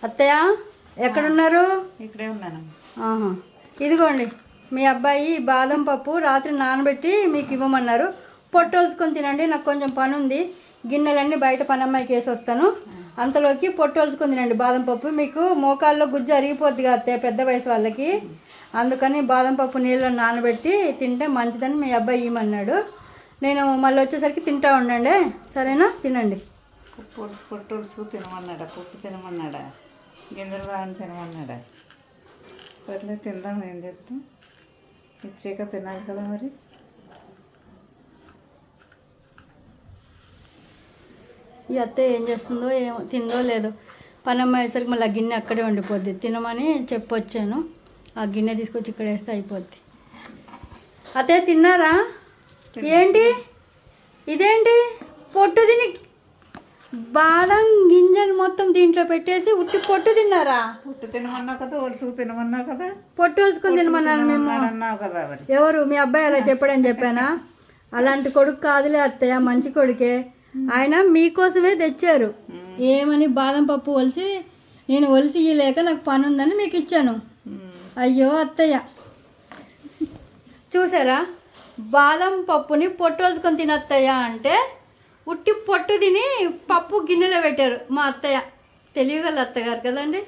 అత్తయ్య ఎక్కడున్నారు? ఇక్కడే ఉన్నాను. ఆహా, ఇదిగోండి మీ అబ్బాయి బాదం పప్పు రాత్రి నానబెట్టి మీకు ఇవ్వమన్నారు. పొట్టోల్చుకొని తినండి, నాకు కొంచెం పని ఉంది. గిన్నెలన్నీ బయట పనమ్మాయికి వేసి వస్తాను. అంతలోకి పొట్టోల్చుకొని తినండి బాదం పప్పు. మీకు మోకాల్లో గుజ్జు అరిగిపోద్ది కదా అత్తయ్య, పెద్ద వయసు వాళ్ళకి. అందుకని బాదం పప్పు నీళ్ళలో నానబెట్టి తింటే మంచిదని మీ అబ్బాయి ఇవ్వమన్నాడు. నేను మళ్ళీ వచ్చేసరికి తింటా ఉండండి, సరేనా? తినండి. పొట్టుడుసు తినమన్నాడా, పప్పు తినమన్నాడా, గింజలు రాని తినమన్నాడా? సర్లే తిందాం, ఏం చేస్తాం, ఇచ్చాక తినాలి కదా మరి. ఈ అత్తయ్య ఏం చేస్తుందో ఏమో, తిందో లేదో. పనమ్మ వేసరికి మళ్ళీ ఆ గిన్నె అక్కడే ఉండిపోద్ది. తినమని చెప్పొచ్చాను, ఆ గిన్నె తీసుకొచ్చి ఇక్కడ వేస్తే అయిపోద్ది. అత్తయ్య తిన్నారా? ఏంటి ఇదేంటి పొట్టు తిని బాదం గింజలు మొత్తం దీంట్లో పెట్టేసి ఉట్టి పొట్టు తిన్నారా? పొట్టు తినమన్నావు కదా, ఒలుసుకు తినమన్నావు కదా, పొట్టు ఒలుసుకొని తినమన్నాను మేము. అన్నావు కదా మరి. ఎవరు మీ అబ్బాయి అలా చెప్పాడని చెప్పానా? అలాంటి కొడుకు కాదులే అత్తయ్య, మంచి కొడుకే. ఆయన మీకోసమే తెచ్చారు. ఏమని బాదం పప్పు ఒలిసి నేను ఒలిసి ఇయ్యలేక నాకు పని ఉందని మీకు ఇచ్చాను. అయ్యో అత్తయ్య, చూసారా? బాదం పప్పుని పొట్టు ఒలుసుకొని తినత్తయ్య అంటే ఉట్టి పొట్టు తిని పప్పు గిన్నెలో పెట్టారు మా అత్తయ్య. తెలియగల అత్తగారు కదండి.